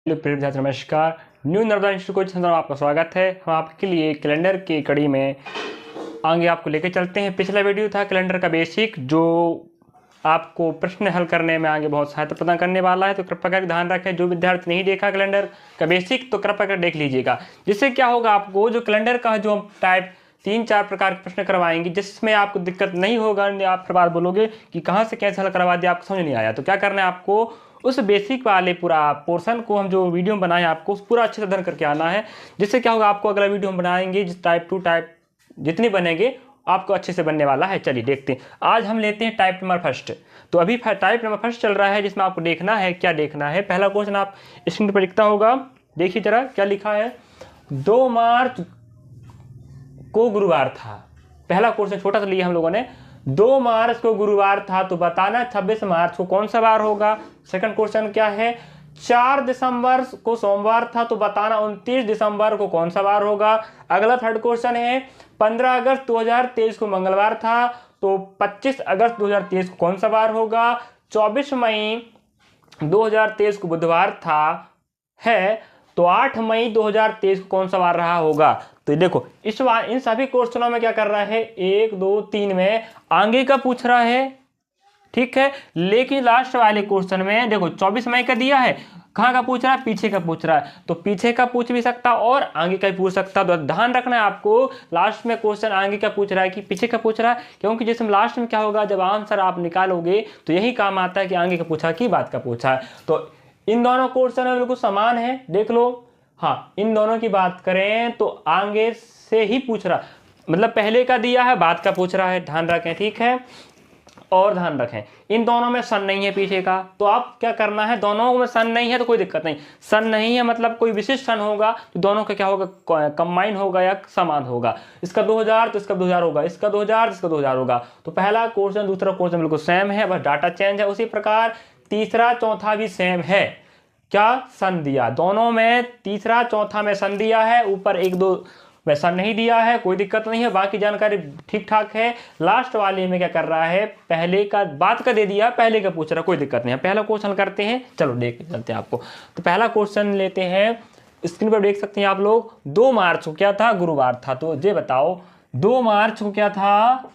नमस्कार। New Narmada institute coaching centre में आपका स्वागत है। हम आपके लिए कैलेंडर की कड़ी में आगे आपको लेकर चलते हैं। पिछला वीडियो था कैलेंडर का बेसिक, जो आपको प्रश्न हल करने में आगे बहुत सहायता प्रदान करने वाला है। तो कृपया कर ध्यान रखें, जो विद्यार्थी नहीं देखा कैलेंडर का बेसिक तो कृपया कर देख लीजिएगा। जिससे क्या होगा, आपको जो कैलेंडर का जो टाइप 3-4 प्रकार के प्रश्न करवाएंगे, जिसमें आपको दिक्कत नहीं होगा। आप फिर बात बोलोगे कि कहाँ से कैसे हल करवा दिया, आपको समझ नहीं आया। तो क्या करना है, आपको उस बेसिक वाले पूरा पोर्शन को हम जो वीडियो में बनाए आपको पूरा अच्छे से अध्ययन करके आना है। जिससे क्या होगा, आपको अगला वीडियो हम बनाएंगे जिस टाइप 2 टाइप जितनी बनेंगे आपको अच्छे से बनने वाला है। चलिए देखते हैं। आज हम लेते हैं टाइप नंबर फर्स्ट। तो अभी टाइप नंबर फर्स्ट चल रहा है, जिसमें आपको देखना है क्या देखना है। पहला क्वेश्चन आप स्क्रीन पर दिखता होगा, देखिए जरा क्या लिखा है। 2 मार्च को गुरुवार था। पहला क्वेश्चन छोटा सा लिया हम लोगों ने। 2 मार्च को गुरुवार था तो बताना 26 मार्च को कौन सा वार होगा। सेकंड क्वेश्चन क्या है, 4 दिसंबर को सोमवार था तो बताना 29 दिसंबर को कौन सा वार होगा। अगला थर्ड क्वेश्चन है, 15 अगस्त 2023 को मंगलवार था तो 25 अगस्त 2023 को कौन सा वार होगा। 24 मई 2023 को बुधवार था है तो 8 मई 2023 को कौन सा वार रहा होगा। तो देखो इन सभी क्वेश्चनों में क्या कर रहा है, 1 2 3 में आगे का पूछ रहा है, ठीक है। लेकिन लास्ट वाले क्वेश्चन में देखो 24 मई का दिया है, कहाँ का पूछ रहा है, पीछे का पूछ रहा है। तो पीछे का पूछ भी सकता और आगे का भी पूछ सकता। तो ध्यान रखना है आपको, लास्ट में क्वेश्चन आगे का पूछ रहा है कि पीछे का पूछ रहा है, क्योंकि जिसमें लास्ट में क्या होगा, जब आंसर आप निकालोगे तो यही काम आता है कि आगे का पूछा कि बाद का पूछा है। तो इन दोनों क्वेश्चन बिल्कुल समान है, देख लो। हाँ, इन दोनों की बात करें तो आगे से ही पूछ रहा, मतलब पहले का दिया है बाद का पूछ रहा है, ध्यान रखें, ठीक है। और ध्यान रखें, इन दोनों में सन नहीं है पीछे का, तो आप क्या करना है, दोनों में सन नहीं है तो कोई दिक्कत नहीं। सन नहीं है मतलब कोई विशिष्ट सन होगा तो दोनों का क्या होगा, कंबाइन होगा या समान होगा। इसका 2000 तो इसका 2000 होगा, इसका 2000 इसका 2000 होगा। तो पहला क्वेश्चन दूसरा क्वेश्चन बिल्कुल सेम है, बस डाटा चेंज है। उसी प्रकार तीसरा चौथा भी सेम है। क्या सन दिया, दोनों में तीसरा चौथा में सन दिया है, ऊपर 1 2 वैसा नहीं दिया है, कोई दिक्कत नहीं है, बाकी जानकारी ठीक ठाक है। लास्ट वाले में क्या कर रहा है, पहले का बाद का दे दिया, पहले का पूछ रहा, कोई दिक्कत नहीं है। पहला क्वेश्चन करते हैं, चलो देख चलते हैं आपको। तो पहला क्वेश्चन लेते हैं, स्क्रीन पर देख सकते हैं आप लोग। 2 मार्च को क्या था, गुरुवार था। तो ये बताओ 2 मार्च को क्या था,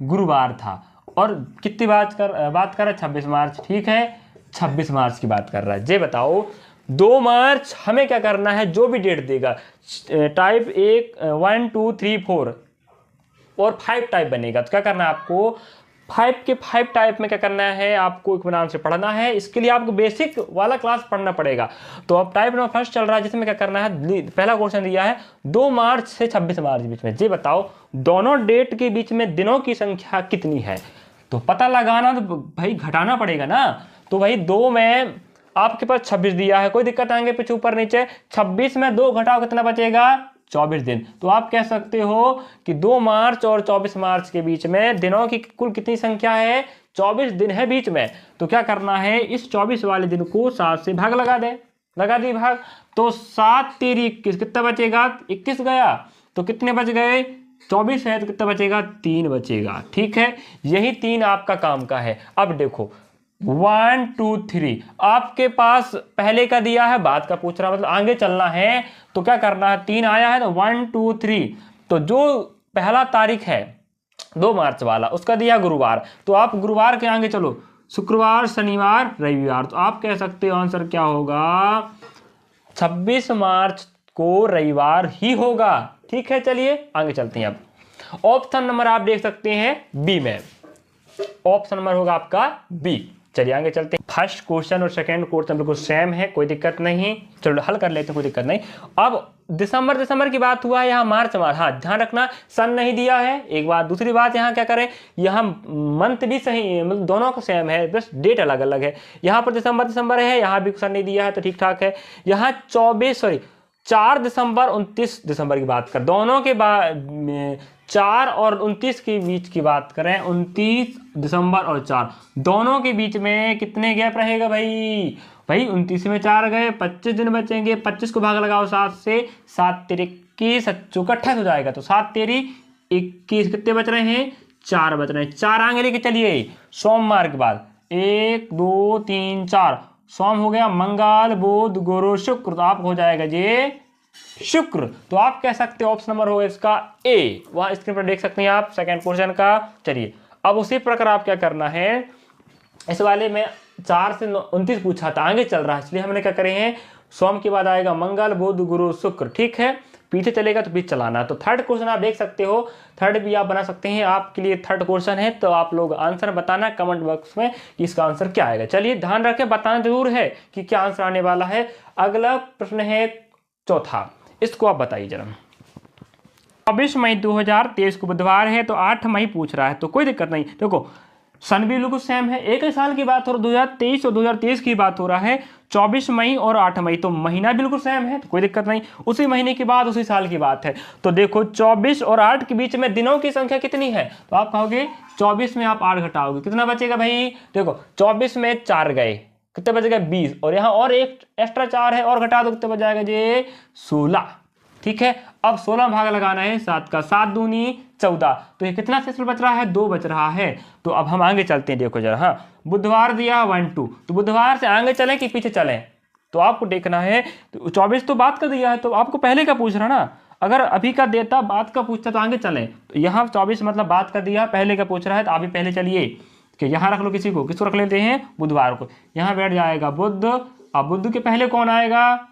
गुरुवार था। और कितनी बात कर रहा है, 26 मार्च, ठीक है, 26 मार्च की बात कर रहा है। ये बताओ 2 मार्च हमें क्या करना है, जो भी डेट देगा, टाइप 1 2 3 4 और 5 टाइप बनेगा। तो क्या करना है आपको, 5 के 5 टाइप में क्या करना है, आपको एक नाम से पढ़ना है। इसके लिए आपको बेसिक वाला क्लास पढ़ना पड़ेगा। तो अब टाइप नंबर फर्स्ट चल रहा है, जिसमें क्या करना है, पहला क्वेश्चन दिया है 2 मार्च से 26 मार्च के बीच में। ये बताओ दोनों डेट के बीच में दिनों की संख्या कितनी है। तो पता लगाना तो भाई घटाना पड़ेगा ना। तो भाई 2 में आपके पास 26 दिया है, कोई दिक्कत आएंगे पीछे ऊपर नीचे। 26 में 2 घटाओ कितना बचेगा, 24 दिन। तो आप कह सकते हो कि 2 मार्च और 24 मार्च के बीच में दिनों की कुल कितनी संख्या है, 24 दिन है बीच में। तो क्या करना है, इस 24 वाले दिन को 7 से भाग लगा दें, लगा दी भाग। तो 7 तेरी 21, कितना बचेगा, 21 गया। तो कितने बच गए, 24 है तो कितना बचेगा, 3 बचेगा, ठीक है। यही 3 आपका काम का है। अब देखो 1 2 3 आपके पास पहले का दिया है, बाद का पूछ रहा, मतलब आगे चलना है। तो क्या करना है, 3 आया है तो 1 2 3। तो जो पहला तारीख है 2 मार्च वाला, उसका दिया गुरुवार, तो आप गुरुवार के आगे चलो, शुक्रवार शनिवार रविवार। तो आप कह सकते हो आंसर क्या होगा, 26 मार्च को रविवार ही होगा, ठीक है। चलिए आगे चलते हैं। अब ऑप्शन नंबर आप देख सकते हैं बी में, ऑप्शन नंबर होगा आपका बी। चलिए आगे चलते हैं। फर्स्ट क्वेश्चन और सेकंड क्वेश्चन बिल्कुल सेम है, कोई दिक्कत नहीं, चलो हल कर लेते हैं, कोई दिक्कत नहीं। अब दिसंबर की बात हुआ है, यहाँ मार्च। हाँ ध्यान रखना, सन नहीं दिया है, एक बात। दूसरी बात, यहाँ क्या करें, यहाँ मंथ भी सही, मतलब दोनों का सेम है, बस डेट अलग अलग है। यहाँ पर दिसंबर है, यहाँ भी सन नहीं दिया है, तो ठीक ठाक है। यहाँ 4 दिसंबर 29 दिसंबर की बात कर, दोनों के बाद 4 और 29 के बीच की बात करें, 29 दिसंबर और 4 दोनों के बीच में कितने गैप रहेगा भाई, 29 में 4 गए, 25 दिन बचेंगे। 25 को भाग लगाओ 7 से, 7 तेरी 21, 28 हो जाएगा। तो 7 तेरी 21, कितने बच रहे हैं, 4 बच रहे हैं। 4 आगे लेके चलिए, सोमवार के बाद 1 2 3 4 सोम हो गया, मंगल बुध गुरु शुक्र, तो आप हो जाएगा ये शुक्र। तो आप कह सकते हो ऑप्शन नंबर होगा इसका ए, वहां स्क्रीन पर देख सकते हैं आप सेकंड क्वेश्चन का। चलिए अब उसी प्रकार आप क्या करना है, इस वाले में 4 से 29 पूछा था, आगे चल रहा है, इसलिए हमने क्या करे हैं, सोम के बाद आएगा मंगल बुध गुरु शुक्र, ठीक है, पीछे चलेगा तो पीछे चलाना। तो थर्ड क्वेश्चन आप देख सकते हो, थर्ड भी आप बना सकते हैं, आपके लिए थर्ड क्वेश्चन है, तो आप लोग आंसर बताना कमेंट बॉक्स में कि इसका आंसर क्या आएगा। चलिए ध्यान रखें, बताना जरूर है कि क्या आंसर आने वाला है। अगला प्रश्न है चौथा, इसको आप बताइए जरा। 24 मई 2023 को बुधवार है, तो 8 मई पूछ रहा है, तो कोई दिक्कत नहीं। देखो सन भी बिल्कुल सेम है, एक ही साल की बात हो रहा है, 2023 और 2023 की बात हो रहा है, 24 मई और 8 मई, तो महीना बिल्कुल सेम है, तो कोई दिक्कत नहीं। उसी महीने की बात उसी साल की बात है। तो देखो 24 और 8 के बीच में दिनों की संख्या कितनी है, तो आप कहोगे 24 में आप 8 घटाओगे, कितना बचेगा भाई, देखो 24 में 4 गए, कितने बचेगा 20, और यहाँ और एक एक्स्ट्रा 4 है और घटा दो, कितने बच जाएगा ये 16, ठीक है। अब 16 भाग लगाना है 7 का, 7 दूनी 14, तो ये कितना शेष बच रहा है, 2 बच रहा है। तो अब हम आगे चलते हैं, देखो जरा, हाँ बुधवार दिया 1 2, तो बुधवार से आगे चलें कि पीछे चलें, तो आपको देखना है। तो 24 तो बात का दिया है, तो आपको पहले का पूछ रहा ना, अगर अभी का देता बात का पूछता तो आगे चलें, तो यहाँ 24 मतलब बात का दिया, पहले का पूछ रहा है, तो आप भी पहले चलिए कि यहाँ रख लो, किसको रख लेते हैं, बुधवार को, यहाँ बैठ जाएगा बुध। अब बुध के पहले कौन आएगा,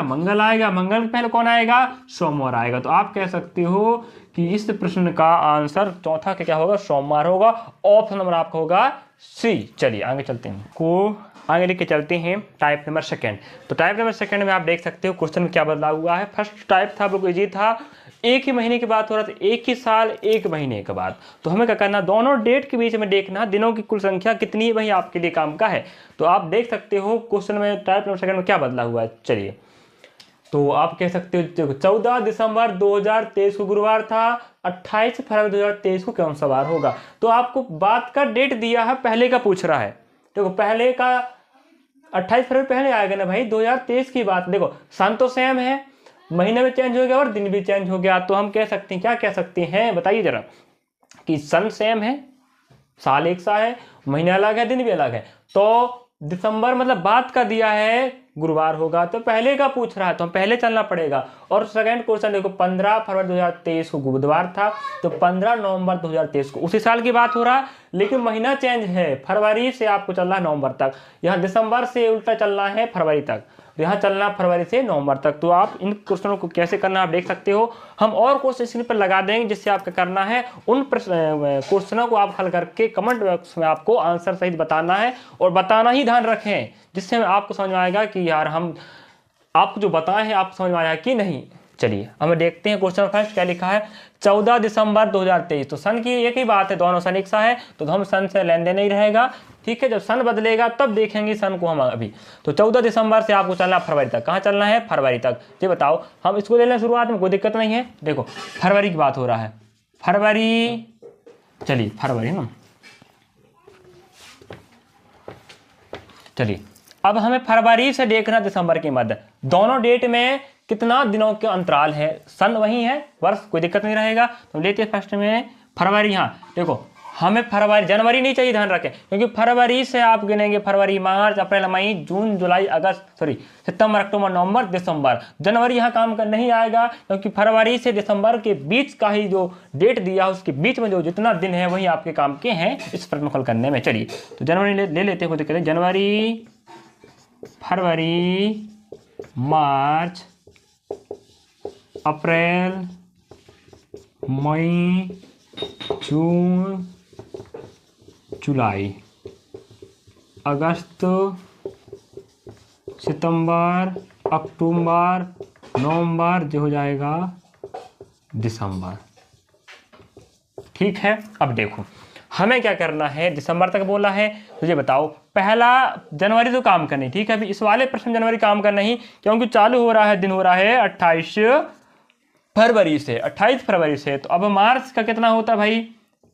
मंगल आएगा, मंगल के पहले कौन आएगा, सोमवार आएगा। तो आप कह सकते हो कि इस प्रश्न का आंसर चौथा क्या होगा, सोमवार होगा। ऑप्शन नंबर आपका होगा सी। चलिए आगे चलते हैं, को आगे लेके चलते हैं टाइप नंबर सेकंड। तो टाइप नंबर सेकंड में आप देख सकते हो क्वेश्चन में क्या बदलाव हुआ है। फर्स्ट टाइप था बिल्कुल इजी था, एक ही महीने की बात हो रहा था, एक ही साल एक महीने के बाद। तो हमें क्या करना, दोनों डेट के बीच में देखना दिनों की कुल संख्या कितनी है, वही आपके लिए काम का है। तो आप देख सकते हो क्वेश्चन में टाइप नंबर सेकंड में क्या बदला हुआ है। चलिए तो आप कह सकते हो 14 दिसंबर 2023 को गुरुवार था, 28 फरवरी 2023 को कौन सा वार होगा। तो आपको बात का डेट दिया है, पहले का पूछ रहा है। देखो पहले का 28 फरवरी पहले आएगा ना भाई, 2023 की बात। देखो सन तो सेम है, महीने भी चेंज हो गया और दिन भी चेंज हो गया। तो हम कह सकते हैं, क्या कह सकते हैं बताइए जरा, कि सन सेम है, साल एक सा है, महीना अलग है, दिन भी अलग है। तो दिसंबर मतलब बात का दिया है गुरुवार होगा, तो पहले का पूछ रहा है, तो हम पहले चलना पड़ेगा। और सेकंड क्वेश्चन देखो 15 फरवरी 2023 को बुधवार था, तो 15 नवंबर 2023 को उसी साल की बात हो रहा है, लेकिन महीना चेंज है, फरवरी से आपको चलना है नवंबर तक, यहाँ दिसंबर से उल्टा चलना है फरवरी तक, यहाँ चलना फरवरी से नवंबर तक। तो आप इन क्वेश्चनों को कैसे करना आप देख सकते हो, हम और क्वेश्चन स्क्रीन पर लगा देंगे, जिससे आपका करना है उन क्वेश्चनों को आप हल करके कमेंट बॉक्स में आपको आंसर सहित बताना है, और बताना ही ध्यान रखें, जिससे आपको समझ में आएगा कि यार हम आपको जो बताए हैं आपको समझ में आया कि नहीं। चलिए हमें देखते हैं क्वेश्चन फर्स्ट क्या लिखा है। 14 दिसंबर 2023, तो सन की एक ही बात है, दोनों सन एक सा है, तो हम सन से लेन देन नहीं रहेगा, ठीक है। जब सन बदलेगा तब देखेंगे सन को हम अभी। तो 14 दिसंबर से आपको चलना फरवरी तक, कहाँ चलना है, फरवरी तक। ये बताओ, हम इसको ले लें शुरुआत में, कोई दिक्कत नहीं है। देखो फरवरी की बात हो रहा है, फरवरी, चलिए फरवरी ना, चलिए अब हमें फरवरी से देखना दिसंबर के मध्य, दोनों डेट में कितना दिनों के अंतराल है, सन वही है, वर्ष कोई दिक्कत नहीं रहेगा। तो लेते हैं फर्स्ट में फरवरी। यहाँ देखो हमें फरवरी, जनवरी नहीं चाहिए, ध्यान रखें, क्योंकि फरवरी से आप गिनेंगे फरवरी मार्च अप्रैल मई जून जुलाई अगस्त, सॉरी सितंबर अक्टूबर नवंबर दिसंबर। जनवरी यहाँ काम कर नहीं आएगा, क्योंकि फरवरी से दिसंबर के बीच का ही जो डेट दिया है, उसके बीच में जो जितना दिन है वही आपके काम के हैं इस प्रश्न को हल करने में। चलिए तो जनवरी ले लेते हैं, कोई दिक्कत नहीं। जनवरी, फरवरी, मार्च, अप्रैल, मई, जून, जुलाई, अगस्त, सितंबर, अक्टूबर, नवंबर, जो हो जाएगा दिसंबर, ठीक है। अब देखो हमें क्या करना है, दिसंबर तक बोला है, तो ये बताओ पहला जनवरी तो काम करनी, ठीक है। अभी इस वाले प्रश्न जनवरी काम करना ही, क्योंकि चालू हो रहा है, दिन हो रहा है 28 फरवरी से, 28 फरवरी से। तो अब मार्च का कितना होता है भाई,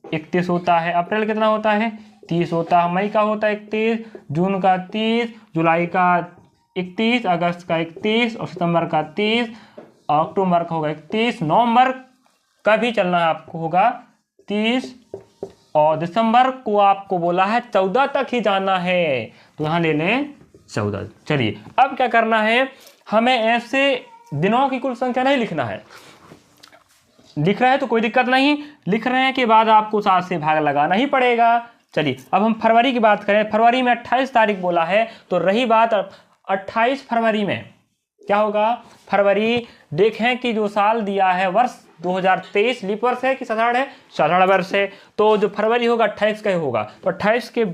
31 होता है, अप्रैल कितना होता है 30 होता है, मई का होता है 31, जून का 30, जुलाई का 31, अगस्त का 31 और सितंबर का 30, अक्टूबर का होगा 31, नवंबर का भी चलना है आपको होगा 30, और दिसंबर को आपको बोला है 14 तक ही जाना है, तो यहां ले लें 14। चलिए अब क्या करना है, हमें ऐसे दिनों की कुल संख्या नहीं लिखना है। लिख रहे हैं तो कोई दिक्कत नहीं, लिख रहे हैं के बाद आपको 7 से भाग लगाना ही पड़ेगा। चलिए अब हम फरवरी की बात करें, फरवरी में 28 तारीख बोला है, तो रही बात 28 फरवरी में क्या होगा, फरवरी देखें कि जो साल दिया है वर्ष 2023 लीप वर्ष है कि साधारण है, साधारण वर्ष है, तो जो फरवरी होगा 28 का ही होगा। तो 28 के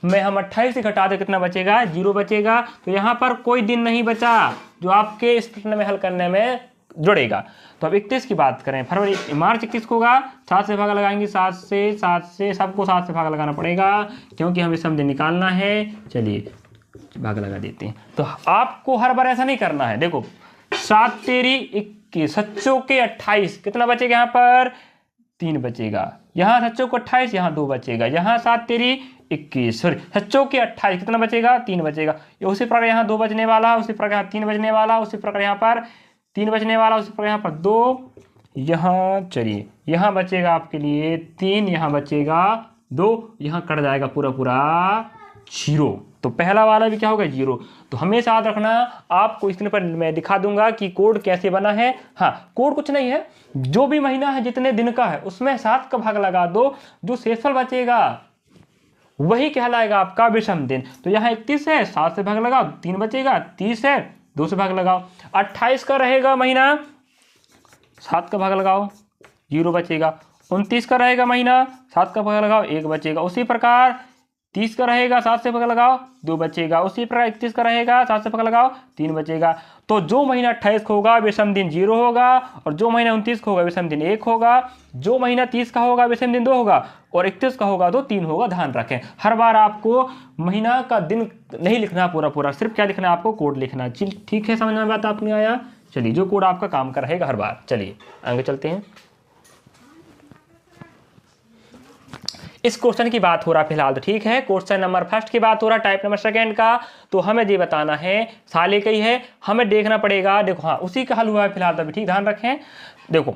में हम 28 से घटा दे कितना बचेगा, 0 बचेगा। तो यहाँ पर कोई दिन नहीं बचा जो आपके इस प्रश्न में हल करने में जुड़ेगा। तो अब 31 की बात करें, फरवरी मार्च 31 को होगा, 7 से भाग लगाएंगे, 7 से सबको 7 से भाग लगाना पड़ेगा क्योंकि हमें समझ निकालना है। चलिए भाग लगा देते हैं। तो आपको हर बार ऐसा नहीं करना है, देखो 7 तेरी 21, सच्चों के 28, कितना बचेगा यहाँ पर 3 बचेगा, यहाँ सच्चों को 28, यहाँ 2 बचेगा, यहाँ 7 तेरी 21, सॉरी सच्चों के 28 कितना बचेगा 3 बचेगा। उसी प्रकार यहाँ 2 बचने वाला, उसी प्रकार 3 बचने वाला, उसी प्रकार यहाँ पर 3 बचने वाला, उसी प्रकार यहाँ पर 2, यहाँ चलिए यहाँ बचेगा आपके लिए 3, यहाँ बचेगा 2, यहाँ कट जाएगा पूरा पूरा 0। तो पहला वाला भी क्या होगा 0। तो हमेशा याद रखना, आपको स्क्रीन पर मैं दिखा दूंगा कि कोड कैसे बना है। हाँ कोड कुछ नहीं है, जो भी महीना है जितने दिन का है उसमें 7 का भाग लगा दो, जो शेषफल बचेगा वही कहलाएगा आपका विषम दिन। तो यहाँ 31 है, 7 से भाग लगाओ 3 बचेगा, 30 है 2 से भाग लगाओ, 28 का रहेगा महीना 7 का भाग लगाओ 0 बचेगा, 29 का रहेगा महीना 7 का भाग लगाओ 1 बचेगा, उसी प्रकार 30 का रहेगा 7 से भाग लगाओ 2 बचेगा, उसी प्रकार 31 का रहेगा 7 से भाग लगाओ 3 बचेगा। तो जो महीना 28 का होगा विषम दिन 0 होगा, और जो महीना 29 का होगा विषम दिन 1 होगा, जो महीना 30 का होगा विषम दिन 2 होगा, और 31 का होगा तो 3 होगा। ध्यान रखें हर बार आपको महीना का दिन नहीं लिखना पूरा पूरा, सिर्फ क्या लिखना है आपको कोड लिखना है। ठीक है, समझ में बात आपने आया। चलिए जो कोड आपका काम का रहेगा हर बार। चलिए आगे चलते हैं। इस क्वेश्चन की बात हो रहा फिलहाल तो ठीक है, क्वेश्चन नंबर फर्स्ट की बात हो रहा टाइप नंबर सेकंड का। तो हमें ये बताना है, साल एक ही है, हमें देखना पड़ेगा। देखो हाँ उसी का हल हुआ है फिलहाल तो अभी, ठीक ध्यान रखें। देखो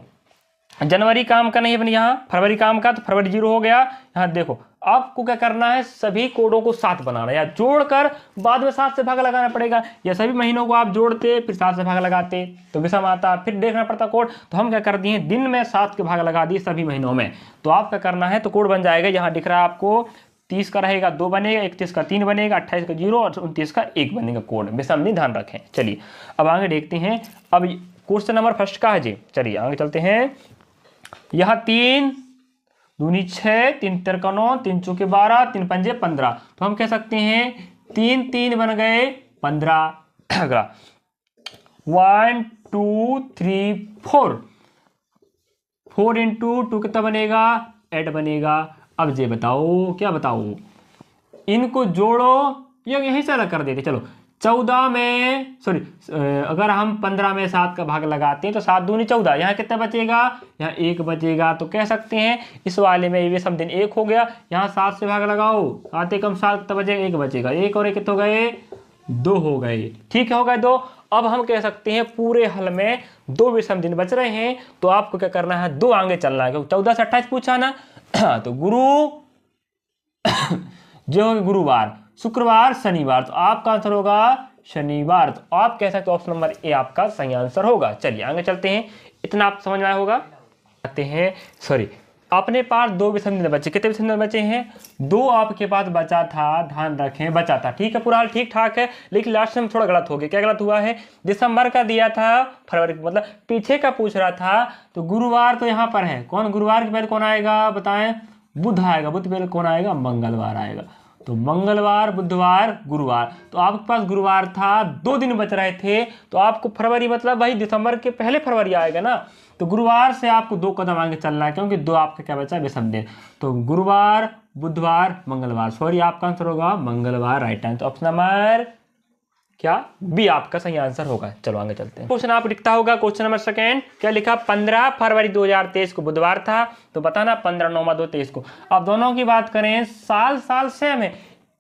जनवरी काम का नहीं है अपने यहाँ, फरवरी काम का, तो फरवरी 0 हो गया। यहाँ देखो आपको क्या करना है, सभी कोडों को 7 बनाना या जोड़कर बाद में 7 से भाग लगाना पड़ेगा, या सभी महीनों को आप जोड़ते फिर 7 से भाग लगाते तो विषम आता, फिर देखना पड़ता कोड। तो हम क्या कर दिए, दिन में 7 के भाग लगा दिए सभी महीनों में। तो आप क्या करना है, तो कोड बन जाएगा, यहाँ दिख रहा है आपको 30 का रहेगा 2 बनेगा, 31 का 3 बनेगा, 28 का 0 और 29 का 1 बनेगा कोड, विषम नहीं, ध्यान रखें। चलिए अब आगे देखते हैं। अब क्वेश्चन नंबर फर्स्ट का है जी, चलिए आगे चलते हैं। यहाँ 3 दूनी 6, 3 तिरका 9, 3 चौके 12, 3 पंजे 15। तो हम कह सकते हैं 3 3 बन गए 15। अगला 1 2 3 4, 4 इंटू 2 कितना बनेगा 8 बनेगा। अब ये बताओ क्या बताओ, इनको जोड़ो या यहीं से अलग कर देते। चलो 14 में सॉरी अगर हम 15 में 7 का भाग लगाते हैं तो 7 दूनी 14, यहाँ कितना बचेगा, यहाँ 1 बचेगा। तो कह सकते हैं इस वाले में विषम दिन 1 हो गया, यहाँ 7 से भाग लगाओ, 7 एकम 7 कितना बचेगा 1 बचेगा, 1 और 1 कितने हो गए 2 हो गए। ठीक है हो गए 2। अब हम कह सकते हैं पूरे हल में 2 विषम दिन बच रहे हैं, तो आपको क्या करना है 2 आगे चलना है, क्योंकि 14 से 28 पूछा ना। तो जो गुरुवार शुक्रवार शनिवार, तो आपका आंसर होगा शनिवार। तो आप कह सकते हो ऑप्शन नंबर ए आपका सही आंसर होगा। चलिए आगे चलते हैं, इतना आप समझ में आया होगा। आते हैं सॉरी अपने पास 2 विषम दिन बचे, कितने विषम दिन बचे हैं 2 आपके पास बचा था, ध्यान रखें बचा था। ठीक है पूरा हाल ठीक ठाक है, लेकिन लास्ट में थोड़ा गलत हो गया। क्या गलत हुआ है, दिसंबर का दिया था फरवरी मतलब पीछे का पूछ रहा था, तो गुरुवार तो यहाँ पर है, कौन गुरुवार के पहले कौन आएगा बताएं, बुध आएगा, बुध पहले कौन आएगा मंगलवार आएगा। तो मंगलवार बुधवार गुरुवार, तो आपके पास गुरुवार था, 2 दिन बच रहे थे, तो आपको फरवरी मतलब भाई दिसंबर के पहले फरवरी आएगा ना, तो गुरुवार से आपको 2 कदम आगे चलना है, क्योंकि 2 आपका क्या बचा विषम दिन। तो गुरुवार बुधवार मंगलवार, सॉरी आपका आंसर होगा मंगलवार, राइट आंसर। ऑप्शन नंबर क्या बी आपका सही आंसर होगा। चलो आगे चलते हैं। क्वेश्चन आप लिखता होगा क्वेश्चन नंबर सेकंड, क्या लिखा 15 फरवरी 2023 को बुधवार था, तो बताना 15/9/2023 को। अब दोनों की बात करें साल से हमें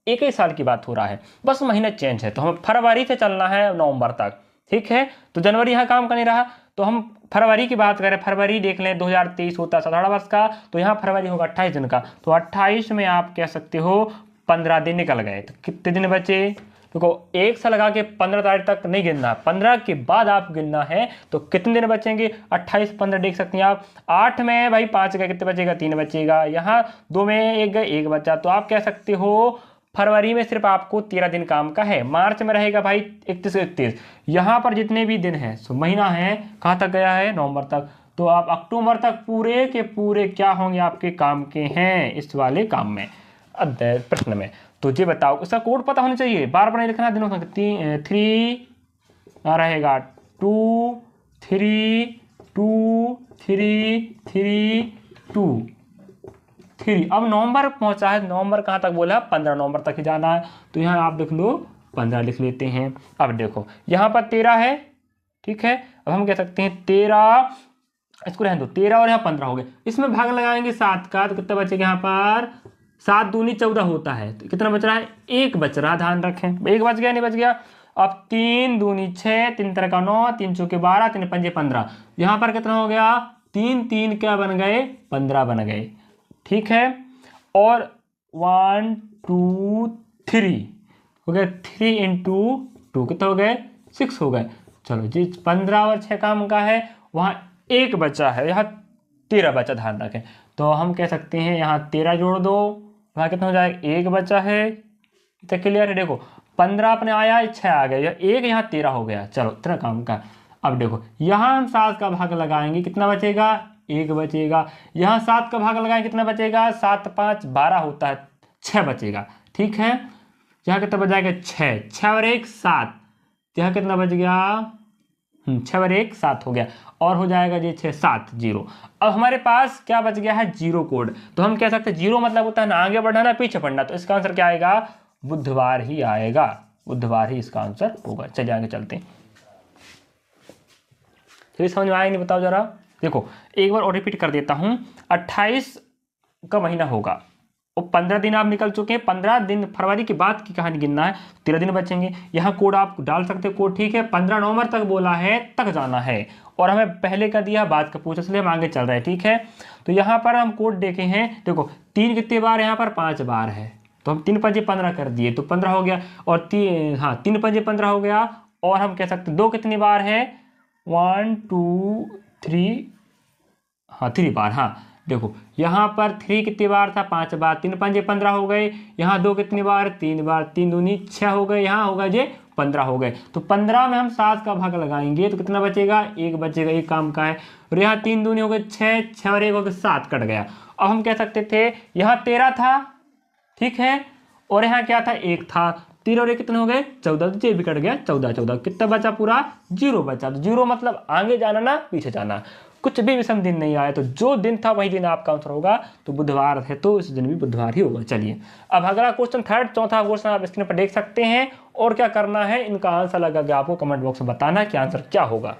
एक ही साल की बात हो रहा है, बस महीना चेंज है, तो हमें फरवरी से चलना है नवंबर तक। ठीक है, तो जनवरी यहाँ काम का नहीं रहा, तो हम फरवरी की बात करें, फरवरी देख लें 2023 होता है 18 वर्ष का, तो यहाँ फरवरी होगा 28 दिन का, तो 28 में आप कह सकते हो 15 दिन निकल गए। तो कितने दिन बचे? देखो 1 से लगा के 15 तारीख तक नहीं गिनना, 15 के बाद आप गिनना है। तो कितने दिन बचेंगे? 28 15 देख सकते हैं आप। 8 में भाई 5 गए, कितने बचेगा? 3 बचेगा। यहाँ 2 में 1 गए, 1 बचा। तो आप कह सकते हो फरवरी में सिर्फ आपको 13 दिन काम का है। मार्च में रहेगा भाई 31। यहाँ पर जितने भी दिन है सो महीना है कहाँ तक गया है? नवंबर तक। तो आप अक्टूबर तक पूरे के पूरे क्या होंगे? आपके काम के हैं इस वाले काम में, अध्याय प्रश्न में। तो ये बताओ, इसका कोड पता होना चाहिए, बार बार नहीं लिखना। दिनों का 3 रहेगा 2 3 2 3 3 2 3। अब नवंबर पहुंचा है, नवंबर कहाँ तक बोला? 15 नवंबर तक ही जाना है। तो यहाँ आप देख लो 15 लिख लेते हैं। अब देखो यहाँ पर 13 है, ठीक है। अब हम कह सकते हैं 13, इसको रहने दो, 13 और यहाँ 15 हो गए। इसमें भाग लगाएंगे 7 का, तो कितना बचेगा? यहाँ पर 7 दूनी 14 होता है। तो कितना बच रहा है? 1 बच रहा, ध्यान रखें। 1 बच गया, नहीं बच गया? अब 3 दूनी 6, 3 3 का 9, 3 चौके 12, 3 पंजे 15। यहाँ पर कितना हो गया? 3 3 क्या बन गए? 15 बन गए, ठीक है। और 1 2 3 हो गए, 3 इंटू 2 कितना हो गए? 6 हो गए। चलो जी, 15 और 6 काम का है, वहाँ 1 बचा है, यहाँ 13 बचा, ध्यान रखें। तो हम कह सकते हैं यहाँ 13 जोड़ दो, वहाँ कितना हो जाएगा? 1 बचा है। तो क्लियर है? देखो 15 अपने आया, 6 आ गया, 1 यहाँ 13 हो गया। चलो इतना काम का। अब देखो यहाँ हम 7 का भाग लगाएंगे, कितना बचेगा? 1 बचेगा। यहाँ 7 का भाग लगाएंगे, कितना बचेगा? 7 5 12 होता है, 6 बचेगा, ठीक है। यहाँ कितना बच जाएगा? 6 6 और 1 7। यहाँ कितना बच गया? 6 और 1 7 हो गया, और हो जाएगा जी 6 7 0। अब हमारे पास क्या बच गया है? Zero code. तो हम कह सकते हैं जीरो मतलब होता है ना आगे बढ़ना ना पीछे पड़ना। तो इसका आंसर क्या आएगा? बुधवार ही आएगा, बुधवार ही इसका आंसर होगा। चलिए आगे चलते हैं। चलिए समझ में आया नहीं? बताओ जरा। देखो एक बार और रिपीट कर देता हूँ। 28 का महीना होगा और 15 दिन आप निकल चुके हैं। 15 दिन फरवरी के बाद की कहानी गिनना है, 13 दिन बचेंगे। यहाँ कोड आप डाल सकते हैं, कोड ठीक है। 15 नवंबर तक बोला है, तक जाना है, और हमें पहले का दिया, बाद का पूछा, इसलिए हम आगे चल रहे हैं, ठीक है। तो यहाँ पर हम कोड देखे हैं। देखो 3 कितने बार? यहाँ पर 5 बार है, तो हम 3 पंजे 15 कर दिए, तो 15 हो गया। और 3 पंजे 15 हो गया। और हम कह सकते 2 कितनी बार है? 1 2 3, 3 बार। हाँ देखो यहाँ पर 3 कितनी बार था? 5 बार। 3 पंजे 15 हो गए। यहाँ 2 कितनी बार? 3 बार। 3 दूनी 6 हो गए। यहाँ होगा ये 15 हो गए। तो 15 में हम 7 का भाग लगाएंगे, तो कितना बचेगा? 1 बचेगा, 1 काम का है। और यहाँ 3 दूनी हो गए 6, 6 और 1 हो गए 7, कट गया। अब हम कह सकते थे यहाँ 13 था, ठीक है, और यहाँ क्या था? 1 था। 3 और 1 कितने हो गए? 14। तो ये भी कट गया, 14 14। कितना बचा? पूरा 0 बचा। तो 0 मतलब आगे जाना ना पीछे जाना, कुछ भी विषम दिन नहीं आया। तो जो दिन था वही दिन आपका आंसर होगा। तो बुधवार है, तो इस दिन भी बुधवार ही होगा। चलिए अब अगला क्वेश्चन, चौथा क्वेश्चन आप स्क्रीन पर देख सकते हैं। और क्या करना है, इनका आंसर लगा के आपको कमेंट बॉक्स में बताना कि आंसर क्या होगा।